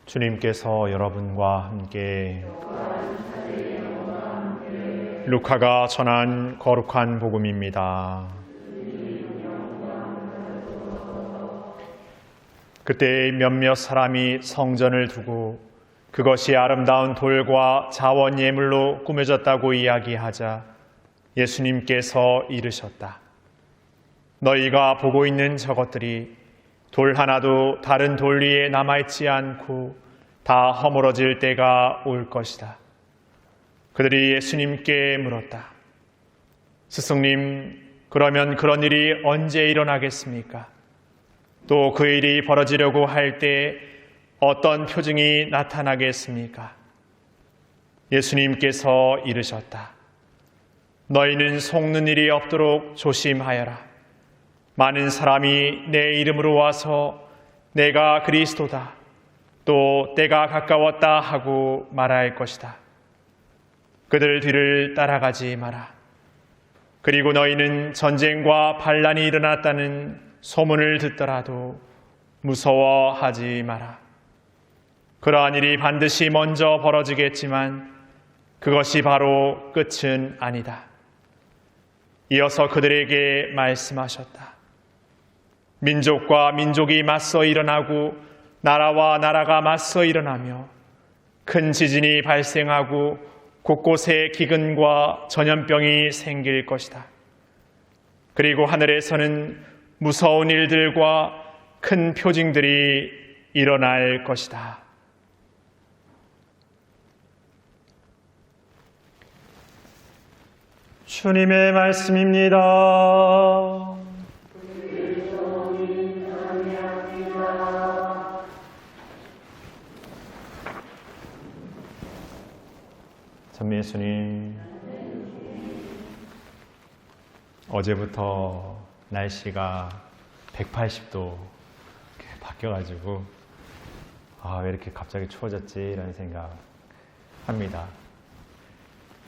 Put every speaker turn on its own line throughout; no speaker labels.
주님께서 여러분과 함께 루카가 전한 거룩한 복음입니다. 그때 몇몇 사람이 성전을 두고 그것이 아름다운 돌과 자원 예물로 꾸며졌다고 이야기하자 예수님께서 이르셨다. 너희가 보고 있는 저것들이 돌 하나도 다른 돌 위에 남아있지 않고 다 허물어질 때가 올 것이다. 그들이 예수님께 물었다. 스승님, 그러면 그런 일이 언제 일어나겠습니까? 또 그 일이 벌어지려고 할 때 어떤 표징이 나타나겠습니까? 예수님께서 이르셨다. 너희는 속는 일이 없도록 조심하여라. 많은 사람이 내 이름으로 와서 내가 그리스도다, 또 때가 가까웠다 하고 말할 것이다. 그들 뒤를 따라가지 마라. 그리고 너희는 전쟁과 반란이 일어났다는 소문을 듣더라도 무서워하지 마라. 그러한 일이 반드시 먼저 벌어지겠지만 그것이 바로 끝은 아니다. 이어서 그들에게 말씀하셨다. 민족과 민족이 맞서 일어나고 나라와 나라가 맞서 일어나며 큰 지진이 발생하고 곳곳에 기근과 전염병이 생길 것이다. 그리고 하늘에서는 무서운 일들과 큰 표징들이 일어날 것이다. 주님의 말씀입니다. 참 예수님, 어제부터 날씨가 180도 바뀌어가지고 왜 이렇게 갑자기 추워졌지? 이런 생각 합니다.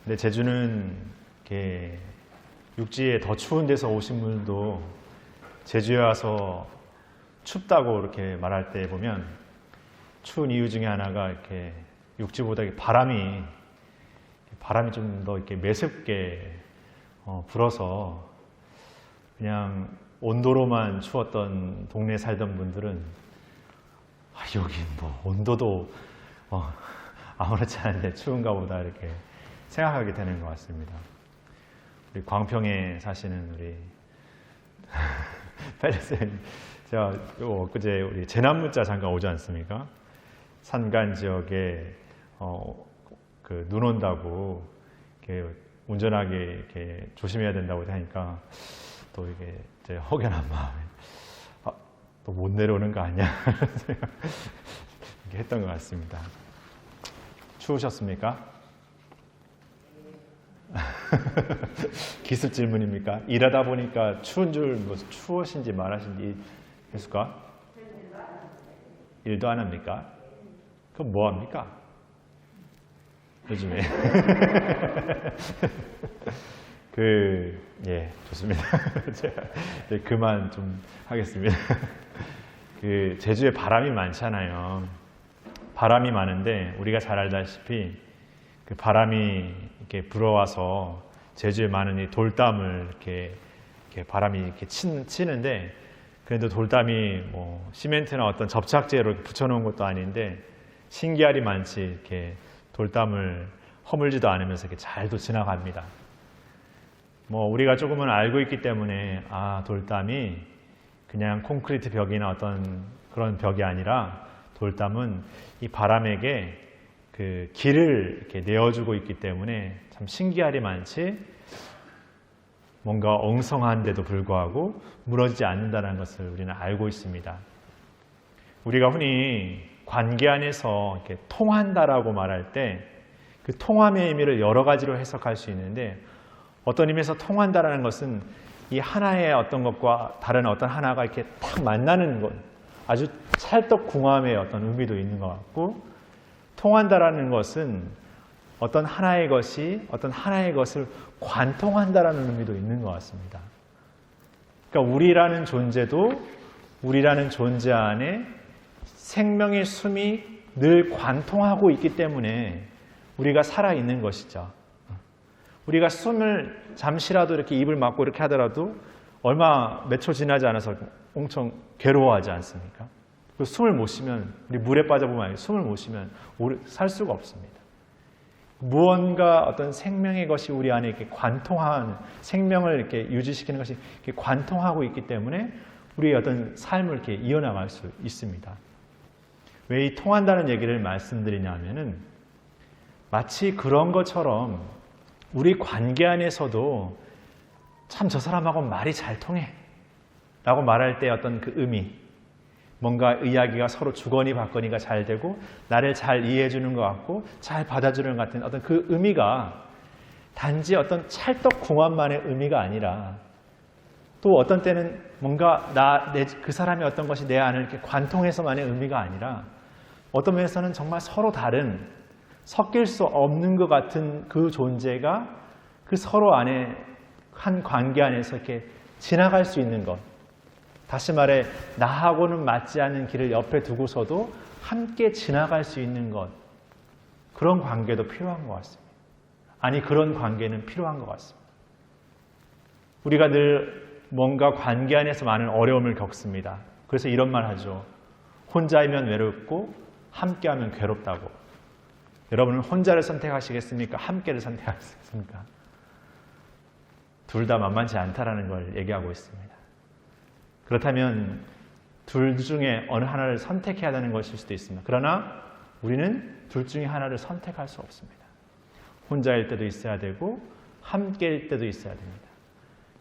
근데 제주는 이렇게 육지에 더 추운 데서 오신 분들도 제주에 와서 춥다고 이렇게 말할 때 보면 추운 이유 중에 하나가 이렇게 육지보다 바람이 좀 더 이렇게 매섭게 불어서 그냥 온도로만 추웠던 동네에 살던 분들은 여기 뭐 온도도 아무렇지 않은데 추운가 보다 이렇게 생각하게 되는 것 같습니다. 우리 광평에 사시는 우리 페레스님, 제가 엊그제 우리 재난문자 잠깐 오지 않습니까? 산간 지역에 눈 온다고 이렇게 운전하기 이렇게 조심해야 된다고 하니까 또 이게 제 혹연한 마음에 또 못 내려오는 거 아니야? 이렇게 했던 것 같습니다. 추우셨습니까? 기습 질문입니까? 일하다 보니까 추운 줄 추우신지 말하신지 했을까? 일도 안 합니까? 그럼 뭐 합니까? 요즘에 좋습니다. 제가 그만 좀 하겠습니다. 제주에 바람이 많잖아요. 바람이 많은데 우리가 잘 알다시피 그 바람이 이렇게 불어와서 제주에 많은 이 돌담을 이렇게 바람이 이렇게 치는데, 그래도 돌담이 뭐 시멘트나 어떤 접착제로 붙여놓은 것도 아닌데 신기할이 많지 이렇게 돌담을 허물지도 않으면서 이렇게 잘도 지나갑니다. 뭐 우리가 조금은 알고 있기 때문에 돌담이 그냥 콘크리트 벽이나 어떤 그런 벽이 아니라 돌담은 이 바람에게 그 길을 이렇게 내어주고 있기 때문에 참 신기할이 많지 뭔가 엉성한데도 불구하고 무너지지 않는다는 것을 우리는 알고 있습니다. 우리가 흔히 관계 안에서 이렇게 통한다라고 말할 때 그 통함의 의미를 여러 가지로 해석할 수 있는데, 어떤 의미에서 통한다라는 것은 이 하나의 어떤 것과 다른 어떤 하나가 이렇게 딱 만나는 것, 아주 찰떡궁합의 어떤 의미도 있는 것 같고, 통한다라는 것은 어떤 하나의 것이 어떤 하나의 것을 관통한다라는 의미도 있는 것 같습니다. 그러니까 우리라는 존재도 우리라는 존재 안에 생명의 숨이 늘 관통하고 있기 때문에 우리가 살아있는 것이죠. 우리가 숨을 잠시라도 이렇게 입을 막고 이렇게 하더라도 얼마 몇 초 지나지 않아서 엄청 괴로워하지 않습니까? 숨을 못 쉬면, 우리 물에 빠져보면 숨을 못 쉬면 살 수가 없습니다. 무언가 어떤 생명의 것이 우리 안에 이렇게 관통하는, 생명을 이렇게 유지시키는 것이 이렇게 관통하고 있기 때문에 우리의 어떤 삶을 이렇게 이어나갈 수 있습니다. 왜 이 통한다는 얘기를 말씀드리냐면은 마치 그런 것처럼 우리 관계 안에서도 참 저 사람하고 말이 잘 통해 라고 말할 때 어떤 그 의미, 뭔가 이야기가 서로 주거니 받거니가 잘 되고 나를 잘 이해해 주는 것 같고 잘 받아주는 것 같은 어떤 그 의미가 단지 어떤 찰떡궁합만의 의미가 아니라 또 어떤 때는 뭔가 그 사람의 어떤 것이 내 안을 이렇게 관통해서만의 의미가 아니라 어떤 면에서는 정말 서로 다른 섞일 수 없는 것 같은 그 존재가 그 서로 안에 한 관계 안에서 이렇게 지나갈 수 있는 것. 다시 말해 나하고는 맞지 않는 길을 옆에 두고서도 함께 지나갈 수 있는 것. 그런 관계도 필요한 것 같습니다. 아니 그런 관계는 필요한 것 같습니다. 우리가 늘 뭔가 관계 안에서 많은 어려움을 겪습니다. 그래서 이런 말 하죠. 혼자이면 외롭고 함께하면 괴롭다고. 여러분은 혼자를 선택하시겠습니까? 함께를 선택하시겠습니까? 둘 다 만만치 않다라는 걸 얘기하고 있습니다. 그렇다면 둘 중에 어느 하나를 선택해야 하는 것일 수도 있습니다. 그러나 우리는 둘 중에 하나를 선택할 수 없습니다. 혼자일 때도 있어야 되고 함께일 때도 있어야 됩니다.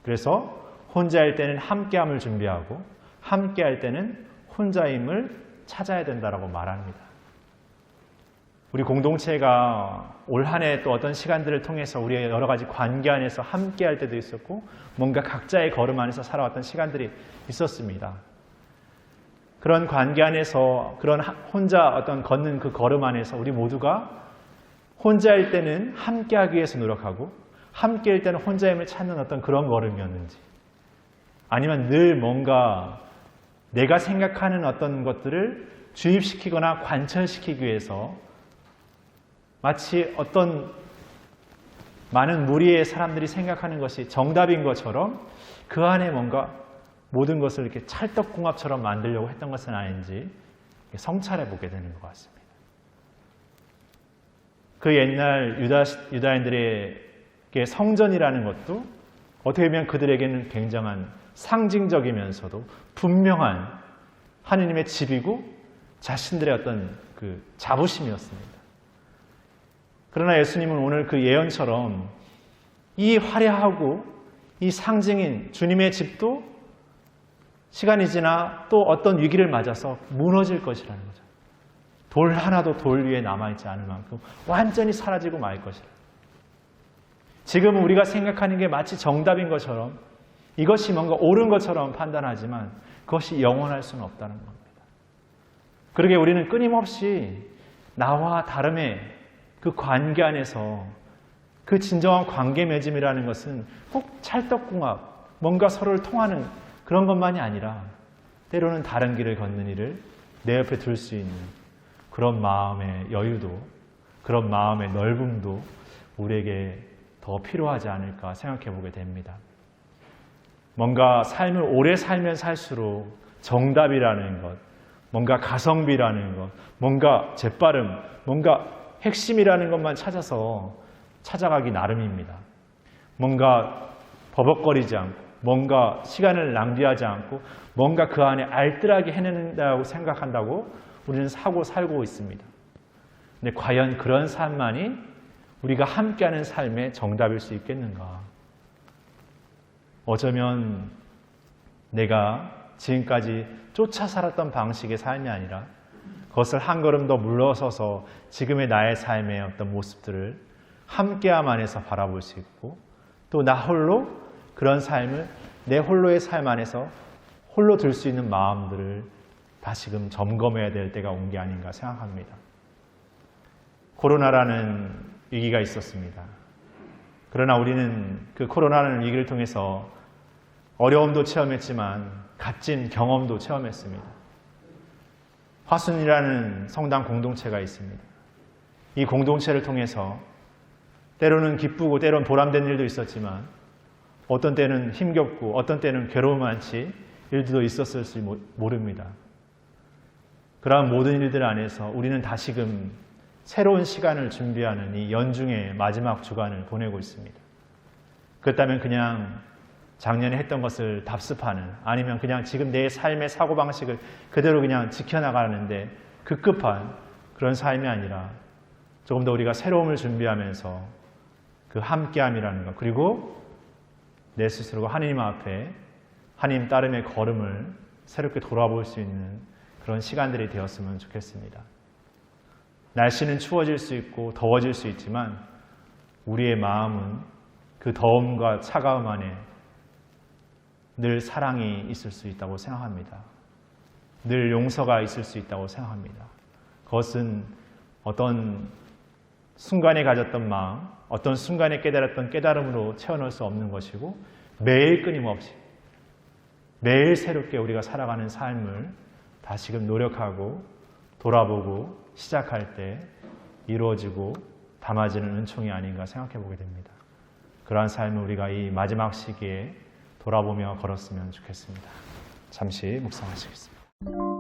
그래서 혼자일 때는 함께함을 준비하고 함께할 때는 혼자임을 찾아야 된다라고 말합니다. 우리 공동체가 올 한 해 또 어떤 시간들을 통해서 우리의 여러 가지 관계 안에서 함께할 때도 있었고 뭔가 각자의 걸음 안에서 살아왔던 시간들이 있었습니다. 그런 관계 안에서 그런 혼자 어떤 걷는 그 걸음 안에서 우리 모두가 혼자일 때는 함께하기 위해서 노력하고 함께일 때는 혼자임을 찾는 어떤 그런 걸음이었는지 아니면 늘 뭔가 내가 생각하는 어떤 것들을 주입시키거나 관철시키기 위해서 마치 어떤 많은 무리의 사람들이 생각하는 것이 정답인 것처럼 그 안에 뭔가 모든 것을 이렇게 찰떡궁합처럼 만들려고 했던 것은 아닌지 성찰해 보게 되는 것 같습니다. 그 옛날 유다인들에게 성전이라는 것도 어떻게 보면 그들에게는 굉장한 상징적이면서도 분명한 하느님의 집이고 자신들의 어떤 그 자부심이었습니다. 그러나 예수님은 오늘 그 예언처럼 이 화려하고 이 상징인 주님의 집도 시간이 지나 또 어떤 위기를 맞아서 무너질 것이라는 거죠. 돌 하나도 돌 위에 남아있지 않을 만큼 완전히 사라지고 말 것이라. 지금은 우리가 생각하는 게 마치 정답인 것처럼 이것이 뭔가 옳은 것처럼 판단하지만 그것이 영원할 수는 없다는 겁니다. 그러게 우리는 끊임없이 나와 다름의 그 관계 안에서 그 진정한 관계 맺음이라는 것은 꼭 찰떡궁합, 뭔가 서로를 통하는 그런 것만이 아니라 때로는 다른 길을 걷는 이를 내 옆에 둘 수 있는 그런 마음의 여유도, 그런 마음의 넓음도 우리에게 더 필요하지 않을까 생각해 보게 됩니다. 뭔가 삶을 오래 살면 살수록 정답이라는 것, 뭔가 가성비라는 것, 뭔가 재빠름, 뭔가 핵심이라는 것만 찾아가기 나름입니다. 뭔가 버벅거리지 않고, 뭔가 시간을 낭비하지 않고, 뭔가 그 안에 알뜰하게 해낸다고 생각한다고 우리는 살고 있습니다. 근데 과연 그런 삶만이 우리가 함께하는 삶의 정답일 수 있겠는가? 어쩌면 내가 지금까지 쫓아 살았던 방식의 삶이 아니라 그것을 한 걸음 더 물러서서 지금의 나의 삶의 어떤 모습들을 함께함 안에서 바라볼 수 있고 또 나 홀로 그런 삶을 내 홀로의 삶 안에서 홀로 들 수 있는 마음들을 다시금 점검해야 될 때가 온 게 아닌가 생각합니다. 코로나라는 위기가 있었습니다. 그러나 우리는 그 코로나라는 위기를 통해서 어려움도 체험했지만 값진 경험도 체험했습니다. 화순이라는 성당 공동체가 있습니다. 이 공동체를 통해서 때로는 기쁘고 때로는 보람된 일도 있었지만 어떤 때는 힘겹고 어떤 때는 괴로움 많지 일들도 있었을지 모릅니다. 그러한 모든 일들 안에서 우리는 다시금 새로운 시간을 준비하는 이 연중의 마지막 주간을 보내고 있습니다. 그렇다면 그냥 작년에 했던 것을 답습하는, 아니면 그냥 지금 내 삶의 사고방식을 그대로 그냥 지켜나가는데 급급한 그런 삶이 아니라 조금 더 우리가 새로움을 준비하면서 그 함께함이라는 것, 그리고 내 스스로가 하나님 앞에 하나님 따름의 걸음을 새롭게 돌아볼 수 있는 그런 시간들이 되었으면 좋겠습니다. 날씨는 추워질 수 있고 더워질 수 있지만 우리의 마음은 그 더움과 차가움 안에 늘 사랑이 있을 수 있다고 생각합니다. 늘 용서가 있을 수 있다고 생각합니다. 그것은 어떤 순간에 가졌던 마음, 어떤 순간에 깨달았던 깨달음으로 채워넣을 수 없는 것이고, 매일 끊임없이 매일 새롭게 우리가 살아가는 삶을 다시금 노력하고 돌아보고 시작할 때 이루어지고 담아지는 은총이 아닌가 생각해 보게 됩니다. 그러한 삶을 우리가 이 마지막 시기에 돌아보며 걸었으면 좋겠습니다. 잠시 묵상하시겠습니다.